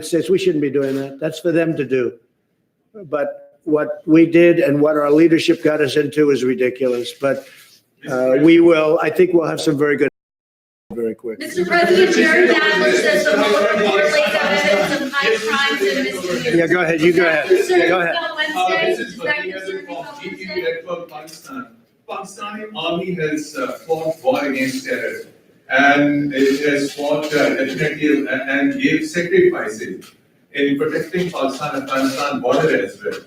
States, we shouldn't be doing that. That's for them to do. But what we did and what our leadership got us into is ridiculous. But I think we'll have some very good very quick. Mr. President, Jerry Nadler says the Mueller report laid out evidence of high crimes and misdemeanors. Yeah, go ahead. You go ahead. Go ahead. Pakistani army has fought war against terror, and it has fought definitely and gave sacrifices in protecting Pakistan-Afghanistan border as well.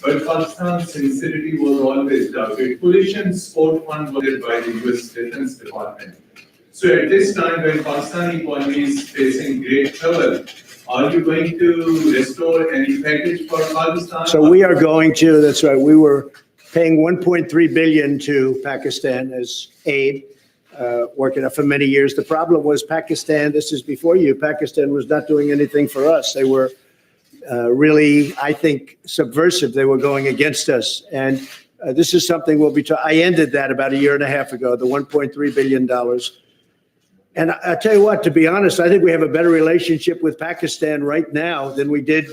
But Pakistan's sincerity was always doubted. Coalition support fund was led by the U.S. Defense Department. So at this time, when Pakistani economy is facing great trouble, are you going to restore any package for Pakistan? So we are going to. That's right. We were paying 1.3 billion to Pakistan as aid, working out for many years. The problem was Pakistan. This is before you. Pakistan was not doing anything for us. They were really, I think, subversive. They were going against us, and this is something we'll be. I ended that about a year and a half ago. The 1.3 billion dollars. And I tell you what, to be honest, I think we have a better relationship with Pakistan right now than we did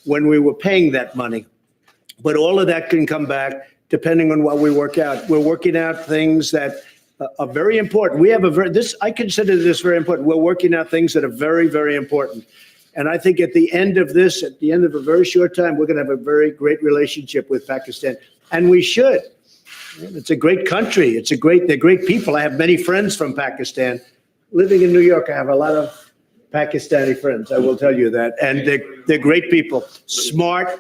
when we were paying that money. But all of that can come back depending on what we work out. We're working out things that are very important. We have I consider this very important. We're working out things that are very, very important. And I think at the end of this, at the end of a very short time, we're going to have a very great relationship with Pakistan. And we should. It's a great country. They're great people. I have many friends from Pakistan. Living in New York, I have a lot of Pakistani friends, I will tell you that. And they're great people. Smart,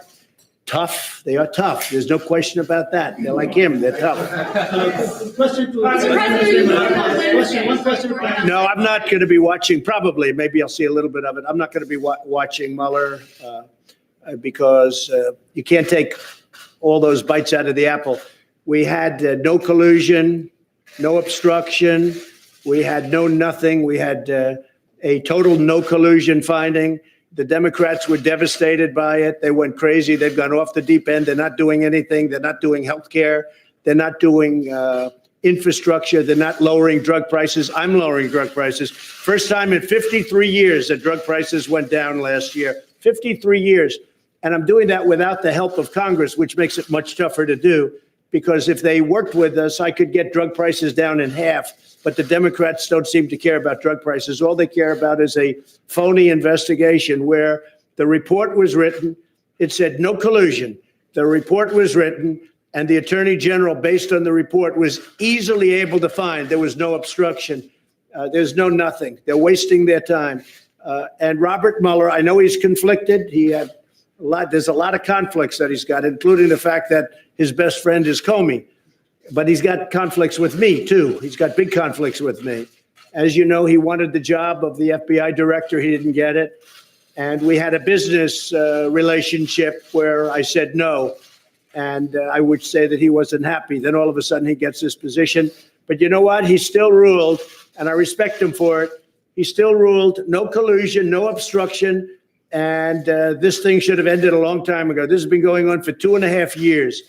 tough. They are tough. There's no question about that. They're like him. They're tough. No, I'm not going to be watching. Probably. Maybe I'll see a little bit of it. I'm not going to be watching Mueller because you can't take all those bites out of the apple. We had no collusion, no obstruction. We had no nothing. We had a total no collusion finding. The Democrats were devastated by it. They went crazy. They've gone off the deep end. They're not doing anything. They're not doing health care. They're not doing infrastructure. They're not lowering drug prices. I'm lowering drug prices. First time in 53 years that drug prices went down last year. 53 years. And I'm doing that without the help of Congress, which makes it much tougher to do. Because if they worked with us, I could get drug prices down in half. But the Democrats don't seem to care about drug prices. All they care about is a phony investigation where the report was written. It said no collusion. The report was written, and the Attorney General, based on the report, was easily able to find there was no obstruction. There's no nothing. They're wasting their time. And Robert Mueller, I know he's conflicted. There's a lot of conflicts that he's got, including the fact that his best friend is Comey. But he's got conflicts with me, too. He's got big conflicts with me. As you know, he wanted the job of the FBI director. He didn't get it. And we had a business relationship where I said no. And I would say that he wasn't happy. Then all of a sudden he gets this position. But you know what? He still ruled, and I respect him for it. He still ruled no collusion, no obstruction. And this thing should have ended a long time ago. This has been going on for 2.5 years.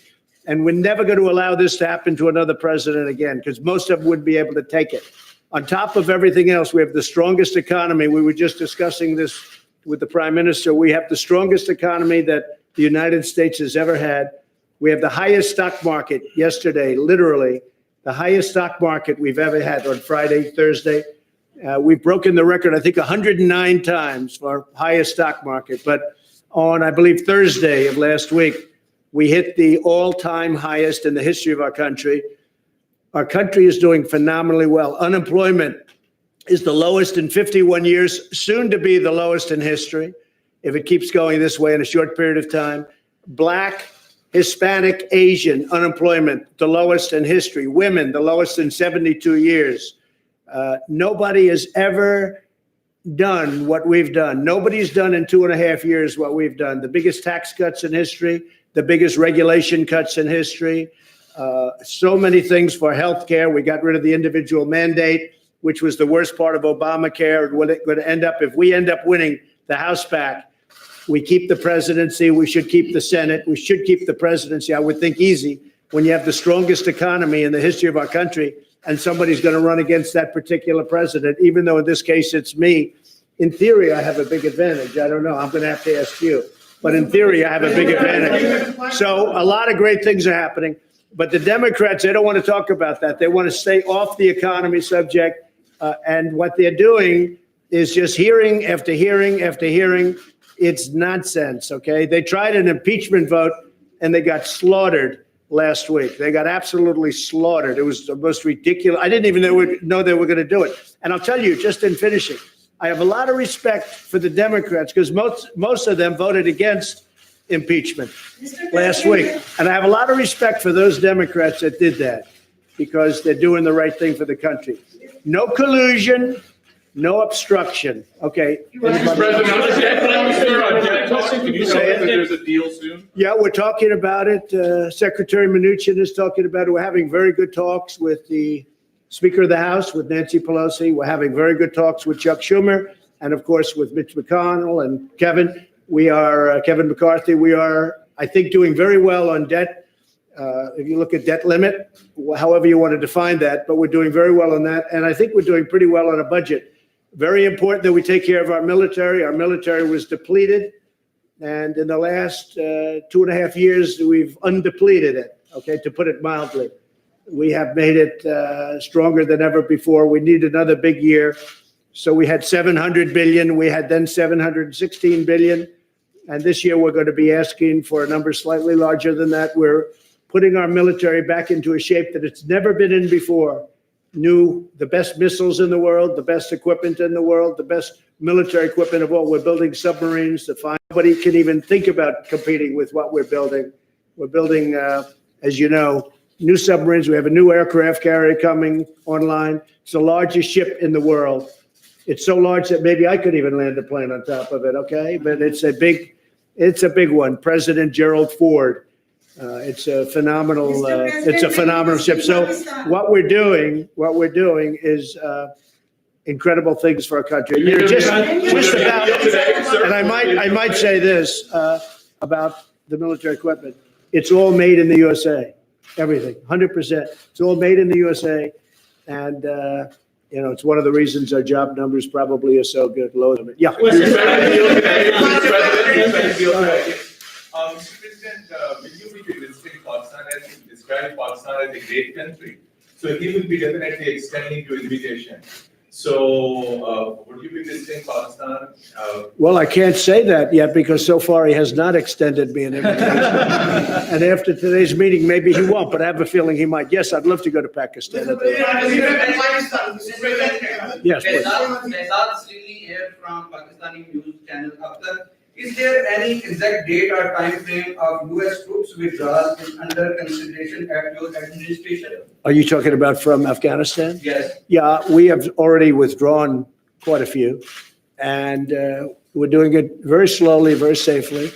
And we're never going to allow this to happen to another president again, because most of them wouldn't be able to take it. On top of everything else, we have the strongest economy. We were just discussing this with the prime minister. We have the strongest economy that the United States has ever had. We have the highest stock market yesterday, literally the highest stock market we've ever had on Friday, Thursday. We've broken the record, I think, 109 times for highest stock market. But on, I believe, Thursday of last week, we hit the all-time highest in the history of our country. Our country is doing phenomenally well. Unemployment is the lowest in 51 years, soon to be the lowest in history, if it keeps going this way in a short period of time. Black, Hispanic, Asian unemployment, the lowest in history. Women, the lowest in 72 years. Nobody has ever done what we've done. Nobody's done in 2.5 years what we've done. The biggest tax cuts in history, the biggest regulation cuts in history, so many things for health care. We got rid of the individual mandate, which was the worst part of Obamacare. What it's going to end up, if we end up winning the House back, we keep the presidency. We should keep the Senate. We should keep the presidency. I would think easy when you have the strongest economy in the history of our country and somebody's going to run against that particular president, even though in this case it's me. in theory, I have a big advantage. I don't know. I'm going to have to ask you. But in theory, I have a big advantage. So a lot of great things are happening. But the Democrats, they don't want to talk about that. They want to stay off the economy subject. And what they're doing is just hearing after hearing after hearing. It's nonsense, okay? They tried an impeachment vote, and they got slaughtered last week. They got absolutely slaughtered. It was the most ridiculous. I didn't even know they were going to do it. And I'll tell you, just in finishing, I have a lot of respect for the Democrats because most of them voted against impeachment last week. And I have a lot of respect for those Democrats that did that because they're doing the right thing for the country. No collusion, no obstruction. Okay. Mr. President, can you say that there's a deal soon? Yeah, we're talking about it. Secretary Mnuchin is talking about it. We're having very good talks with the Speaker of the House, with Nancy Pelosi. We're having very good talks with Chuck Schumer, and of course with Mitch McConnell and Kevin. We are Kevin McCarthy. We are, I think, doing very well on debt. If you look at debt limit, however you want to define that, but we're doing very well on that. And I think we're doing pretty well on a budget. Very important that we take care of our military. Our military was depleted. And in the last 2.5 years, we've undepleted it, okay, to put it mildly. We have made it stronger than ever before. We need another big year. So we had 700 billion. We had then 716 billion. And this year, we're going to be asking for a number slightly larger than that. We're putting our military back into a shape that it's never been in before. The best missiles in the world, the best equipment in the world, the best military equipment of all. We're building submarines that nobody can even think about competing with what we're building. We're building, as you know, new submarines. We have a new aircraft carrier coming online. It's the largest ship in the world. It's so large that maybe I could even land a plane on top of it, okay? But it's a big one. President Gerald Ford. It's a phenomenal ship. So what we're doing is incredible things for our country. You know, just about, and I might say this about the military equipment. It's all made in the USA. Everything, 100%. It's all made in the USA, and you know, it's one of the reasons our job numbers probably are so good. Low limit. Yeah. Mr. President, will you be visiting Pakistan as you describe Pakistan as a great country? So he will be definitely extending your invitation. So would you be visiting Pakistan? Well, I can't say that yet because so far he has not extended me an invitation. And after today's meeting, maybe he won't, but I have a feeling he might. Yes, I'd love to go to Pakistan. Yes, please. Here from Pakistani news channel Akhtar. Is there any exact date or time frame of U.S. troops withdrawal is under consideration at your administration? Are you talking about from Afghanistan? Yes. Yeah, we have already withdrawn quite a few, and we're doing it very slowly, very safely,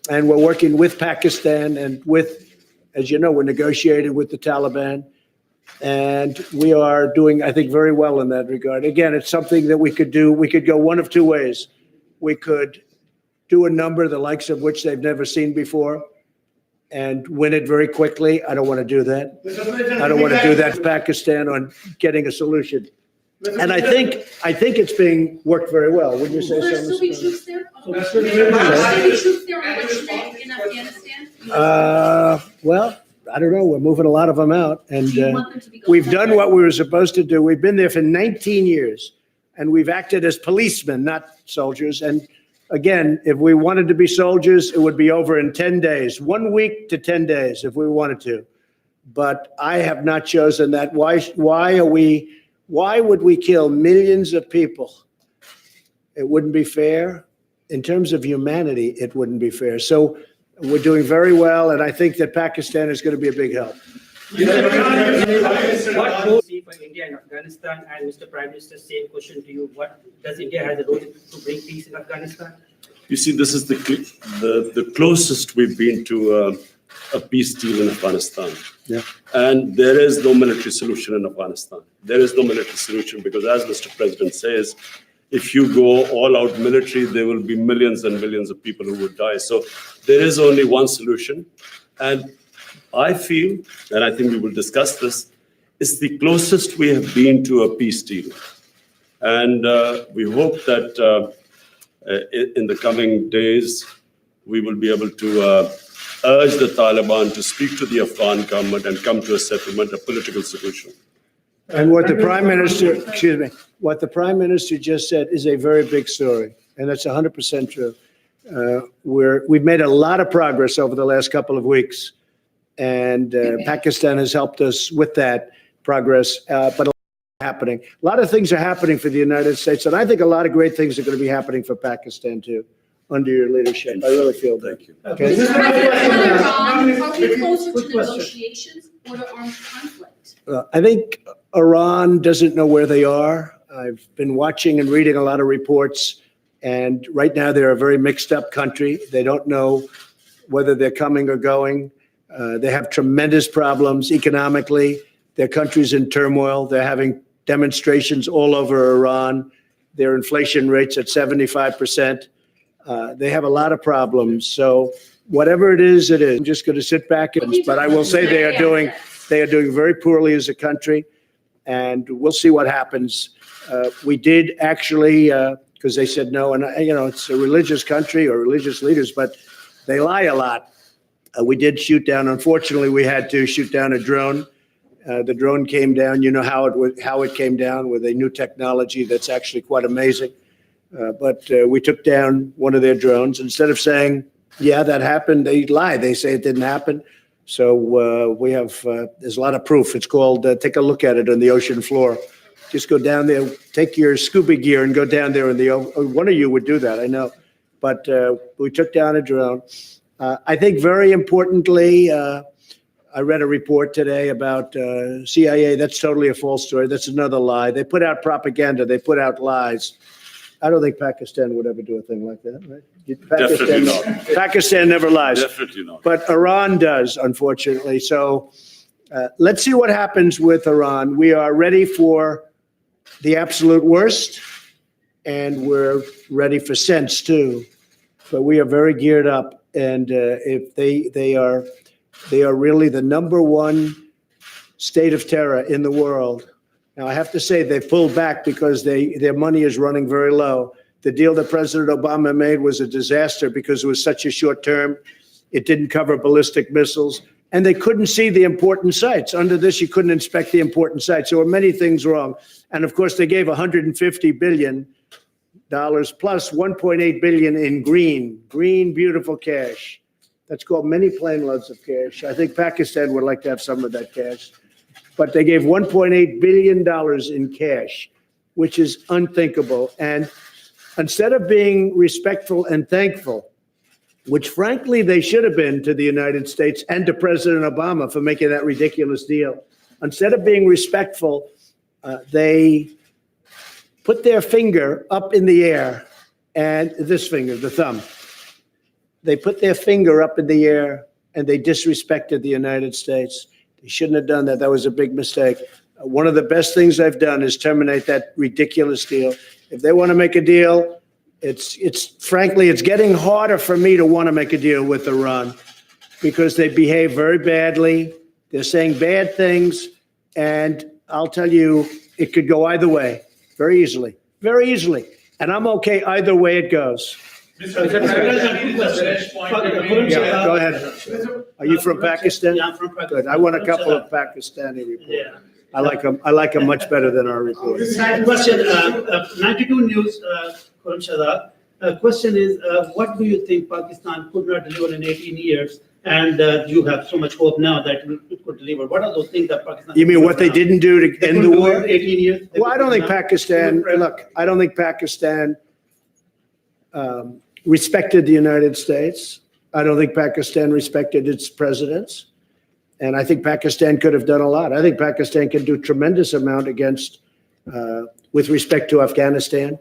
and we're working with Pakistan and with, as you know, we're negotiating with the Taliban, and we are doing, I think, very well in that regard. Again, it's something that we could do. We could go one of two ways. We could do a number the likes of which they've never seen before and win it very quickly. I don't want to do that. I don't want to do that to Pakistan on getting a solution. And I think it's being worked very well. Wouldn't you say so? Will there still be troops there? Will there be troops there on which day in Afghanistan? Well, I don't know. We're moving a lot of them out. And Do you want them to be going we've somewhere? done what we were supposed to do. We've been there for 19 years. And we've acted as policemen, not soldiers. And again, if we wanted to be soldiers, it would be over in 10 days, 1 week to 10 days if we wanted to. But I have not chosen that. Why would we kill millions of people? It wouldn't be fair. In terms of humanity, it wouldn't be fair. So we're doing very well, and I think that Pakistan is going to be a big help. What role see for India in Afghanistan? And Mr. Prime Minister, same question to you. What does India have a role to bring peace in Afghanistan? You see, this is the closest we've been to a peace deal in Afghanistan. Yeah. And there is no military solution in Afghanistan. There is no military solution because, as Mr. President says, if you go all out military, there will be millions and millions of people who would die. So there is only one solution. And I feel, and I think we will discuss this, it's the closest we have been to a peace deal. And we hope that in the coming days, we will be able to urge the Taliban to speak to the Afghan government and come to a settlement, a political solution. And what the Prime Minister, excuse me, what the Prime Minister just said is a very big story, and that's 100% true. We've made a lot of progress over the last couple of weeks, and Pakistan has helped us with that progress, but a lot happening. A lot of things are happening for the United States, and I think a lot of great things are going to be happening for Pakistan too, under your leadership. I really feel that. Thank you. Okay. Mr. President, Iran, are we closer to negotiations or to armed conflict? I think Iran doesn't know where they are. I've been watching and reading a lot of reports, and right now they're a very mixed up country. They don't know whether they're coming or going. They have tremendous problems economically. Their country's in turmoil. They're having demonstrations all over Iran. Their inflation rate's at 75%. They have a lot of problems. So whatever it is, it is. I'm just going to sit back, but I will say they are doing very poorly as a country, and we'll see what happens. We did actually, because they said no, and it's a religious country or religious leaders, but they lie a lot. We did shoot down. Unfortunately, we had to shoot down a drone. The drone came down. You know how it came down, with a new technology that's actually quite amazing. But we took down one of their drones. Instead of saying, yeah, that happened, they lie. They say it didn't happen. So we have, there's a lot of proof. It's called, take a look at it on the ocean floor. Just go down there, take your scuba gear and go down there. One of you would do that, I know. But we took down a drone. I think very importantly, I read a report today about CIA. That's totally a false story. That's another lie. They put out propaganda. They put out lies. I don't think Pakistan would ever do a thing like that, right? Definitely not. Pakistan never lies. Definitely not. But Iran does, unfortunately. So let's see what happens with Iran. We are ready for the absolute worst, and we're ready for sense too. But we are very geared up, and if they are really the number one state of terror in the world. Now, I have to say they pulled back because their money is running very low. The deal that President Obama made was a disaster because it was such a short term. It didn't cover ballistic missiles, and they couldn't see the important sites. Under this, you couldn't inspect the important sites. There were many things wrong. And of course, they gave $150 billion plus $1.8 billion in green, beautiful cash. That's called many plane loads of cash. I think Pakistan would like to have some of that cash. But they gave $1.8 billion in cash, which is unthinkable. And instead of being respectful and thankful, which frankly they should have been to the United States and to President Obama for making that ridiculous deal, instead of being respectful, they put their finger up in the air, and this finger, the thumb, they put their finger up in the air and they disrespected the United States. They shouldn't have done that. That was a big mistake. One of the best things I've done is terminate that ridiculous deal. If they want to make a deal, it's frankly, it's getting harder for me to want to make a deal with Iran because they behave very badly. They're saying bad things. And I'll tell you, it could go either way very easily, very easily. And I'm okay either way it goes. Mr. President, Yeah, go ahead. Are you from Pakistan? Yeah, I'm from Pakistan. Good. I want a couple of Pakistani reports. Yeah. I like them much better than our reports. Question, 92 News, Khurram Shahzad. Question is, what do you think Pakistan could not deliver in 18 years? And you have so much hope now that it could deliver. What are those things that Pakistan? You mean what they didn't do to end the war? 18 years. Well, I don't think Pakistan, look, I don't think Pakistan respected the United States. I don't think Pakistan respected its presidents. And I think Pakistan could have done a lot. I think Pakistan can do a tremendous amount with respect to Afghanistan.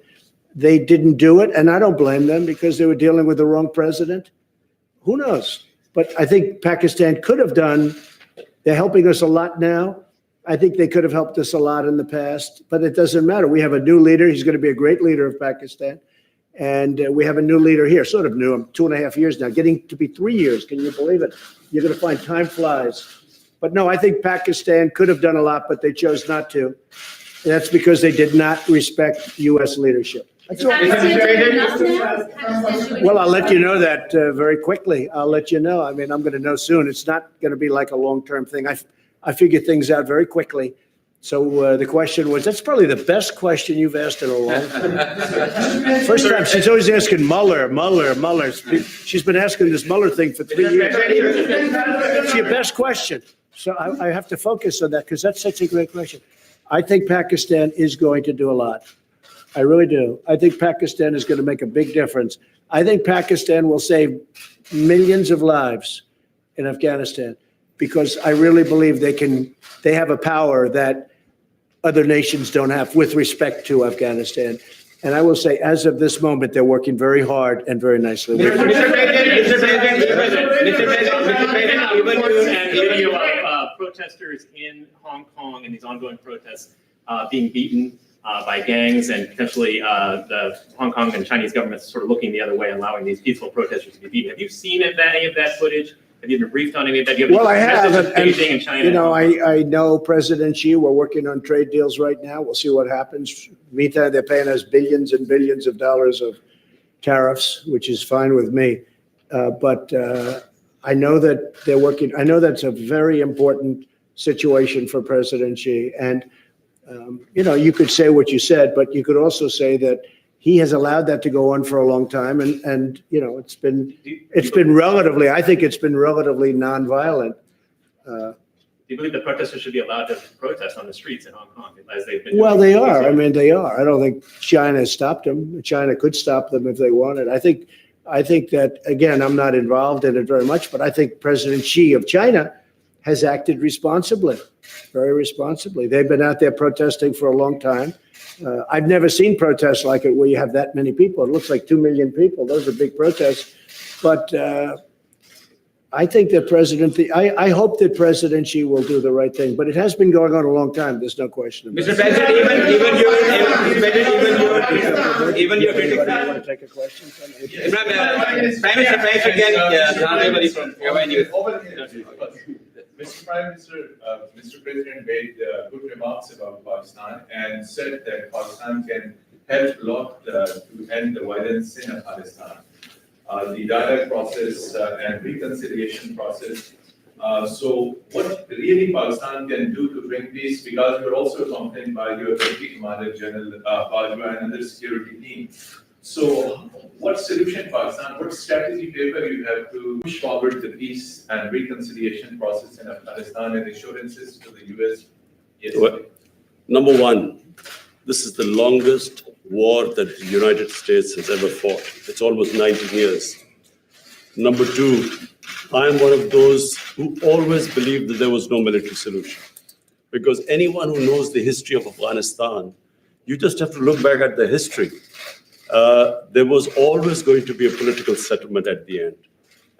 They didn't do it, and I don't blame them because they were dealing with the wrong president. Who knows? But I think Pakistan could have done, they're helping us a lot now. I think they could have helped us a lot in the past, but it doesn't matter. We have a new leader. He's going to be a great leader of Pakistan. And we have a new leader here, sort of new. I'm 2.5 years now, getting to be 3 years. Can you believe it? You're going to find time flies. But no, I think Pakistan could have done a lot, but they chose not to. That's because they did not respect U.S. leadership. That's all. Pakistan doing enough now? Pakistan doing Well, I'll let you enough? know that very quickly. I'll let you know. I mean, I'm going to know soon. It's not going to be like a long-term thing. I figure things out very quickly. So the question was, that's probably the best question you've asked in a long time. First time, she's always asking Mueller. She's been asking this Mueller thing for 3 years. It's your best question. So I have to focus on that because that's such a great question. I think Pakistan is going to do a lot. I really do. I think Pakistan is going to make a big difference. I think Pakistan will save millions of lives in Afghanistan because I really believe they have a power that other nations don't have with respect to Afghanistan. And I will say, as of this moment, they're working very hard and very nicely. Mr. President, even video of protesters in Hong Kong and these ongoing protests being beaten by gangs and potentially the Hong Kong and Chinese governments sort of looking the other way, allowing these peaceful protesters to be beaten. Have you seen any of that footage? Have you been briefed on any of that? Do you have Well, I any have, message to and, Beijing and China? you know, I know President Xi, we're working on trade deals right now. We'll see what happens. Meantime, they're paying us billions and billions of dollars of tariffs, which is fine with me. But I know that they're working. I know that's a very important situation for President Xi. And, you know, you could say what you said, but you could also say that he has allowed that to go on for a long time. And you know, it's been relatively, I think it's been relatively nonviolent. Do you believe the protesters should be allowed to protest on the streets in Hong Kong as they've been doing? Well, they are. I mean, they are. I don't think China has stopped them. China could stop them if they wanted. I think that, again, I'm not involved in it very much, but I think President Xi of China has acted responsibly, very responsibly. They've been out there protesting for a long time. I've never seen protests like it where you have that many people. It looks like 2 million people. Those are big protests. But I think that I hope that President Xi will do the right thing. But it has been going on a long time. There's no question about it. Mr. President, even your critics. Anybody want to take a question? Prime Minister, Mr. Prime Minister, Mr. President made good remarks about Pakistan and said that Pakistan can help a lot to end the violence in Afghanistan. The dialogue process and reconciliation process. So what really Pakistan can do to bring peace, because you're also accompanied by your Deputy Commander General Bajwa and other security team. So what solution Pakistan, what strategy paper you have to push forward the peace and reconciliation process in Afghanistan and assurances to the US? Yes. Well, number one, this is the longest war that the United States has ever fought. It's almost 19 years. Number two, I am one of those who always believed that there was no military solution. Because anyone who knows the history of Afghanistan, you just have to look back at the history. There was always going to be a political settlement at the end.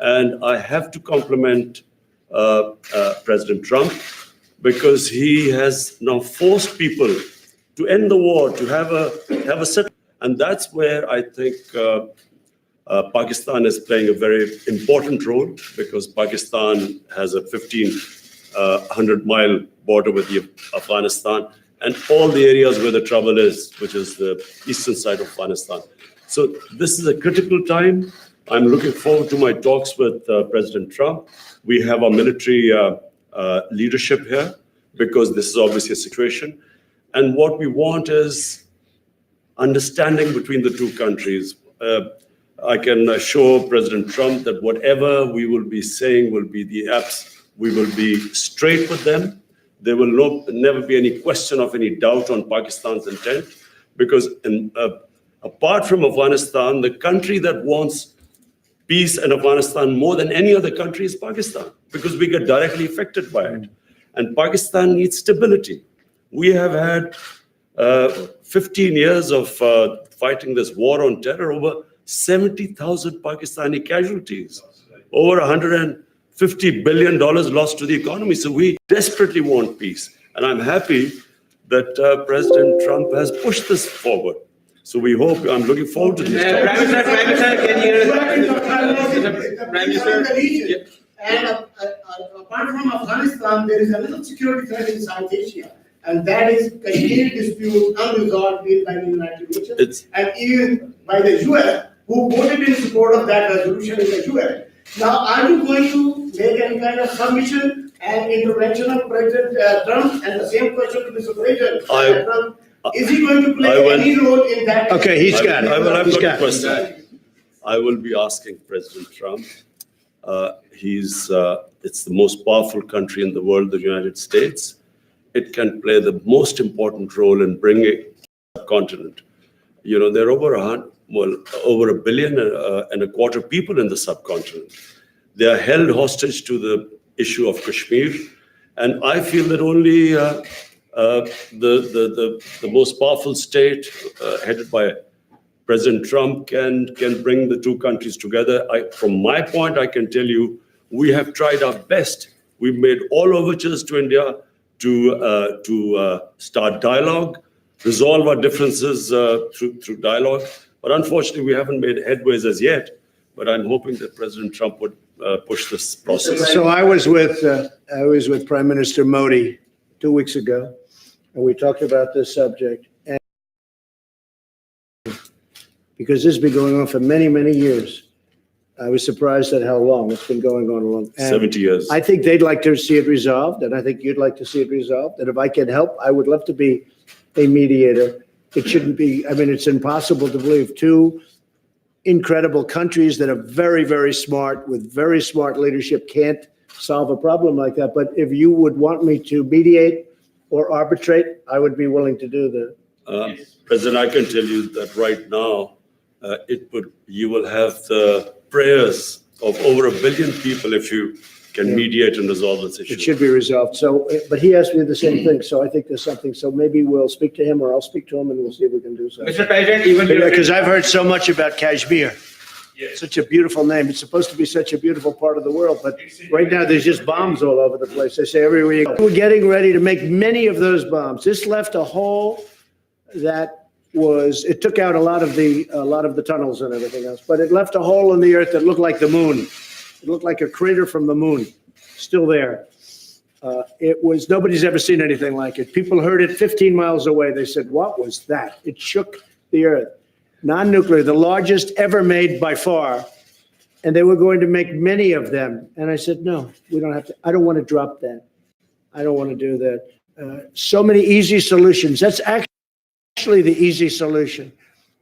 And I have to compliment President Trump because he has now forced people to end the war, to have a settlement. And that's where I think Pakistan is playing a very important role, because Pakistan has a 1,500-mile border with Afghanistan and all the areas where the trouble is, which is the eastern side of Afghanistan. So this is a critical time. I'm looking forward to my talks with President Trump. We have our military leadership here, because this is obviously a situation. And what we want is understanding between the two countries. I can assure President Trump that whatever we will be saying will be the apps. We will be straight with them. There will never be any question of any doubt on Pakistan's intent, because apart from Afghanistan, the country that wants peace in Afghanistan more than any other country is Pakistan, because we get directly affected by it. And Pakistan needs stability. We have had 15 years of fighting this war on terror, over 70,000 Pakistani casualties, over $150 billion lost to the economy. So we desperately want peace. And I'm happy that President Trump has pushed this forward. So I'm looking forward to this. Prime Minister, and apart from Afghanistan, there is another security threat in South Asia. and that is Kashmir dispute unresolved by the United Nations It's- and even by the US, who voted in support of that resolution in the UN. Now, are you going to make any kind of submission and intervention of President Trump? And the same question to Mr. President Trump. Is he going to I play will- any role in that? Okay, he's got it. I've He's got a got it. question. I will be asking President Trump. It's the most powerful country in the world, the United States. It can play the most important role in bringing the continent. You know, there are over a billion and a quarter people in the subcontinent. They are held hostage to the issue of Kashmir, and I feel that only the most powerful state, headed by President Trump, can bring the two countries together. From my point, I can tell you, we have tried our best. We've made all overtures to India to start dialogue, resolve our differences through dialogue. But unfortunately, we haven't made headways as yet. But I'm hoping that President Trump would push this process. So I was with Prime Minister Modi 2 weeks ago, and we talked about this subject. And because this has been going on for many, many years, I was surprised at how long it's been going on. Long. And 70 years. I think they'd like to see it resolved, and I think you'd like to see it resolved. And if I can help, I would love to be a mediator. It shouldn't be, I mean, it's impossible to believe two incredible countries that are very, very smart, with very smart leadership, can't solve a problem like that. But if you would want me to mediate or arbitrate, I would be willing to do that. President, I can tell you that right now, you will have the prayers of over 1 billion people if you can mediate and resolve this issue. It should be resolved. So, but he asked me the same thing, so I think there's something. So maybe we'll speak to him, or I'll speak to him, and we'll see if we can do something. Mr. President, even Because I've heard so much about Kashmir. Such a beautiful name. It's supposed to be such a beautiful part of the world, but right now there's just bombs all over the place. They say everywhere you go. We're getting ready to make many of those bombs. This left a hole that it took out a lot of the tunnels and everything else, but it left a hole in the earth that looked like the moon. It looked like a crater from the moon, still there. Nobody's ever seen anything like it. People heard it 15 miles away. They said, "What was that?" It shook the earth. Non-nuclear, the largest ever made by far. And they were going to make many of them. And I said, no, we don't have to. I don't want to drop that. I don't want to do that. So many easy solutions. That's actually the easy solution.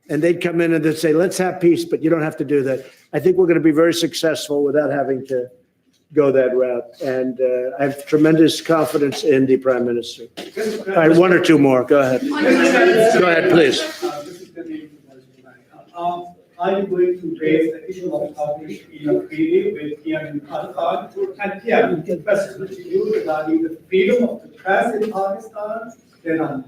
And they'd come in and they'd say, let's have peace, but you don't have to do that. I think we're going to be very successful without having to go that route. And I have tremendous confidence in the Prime Minister. All right, one or two more. Go ahead. Go ahead, please. Are you going to raise the issue of conflict in a treaty with Pakistan? And here, question to you regarding the freedom of the press in Pakistan. There are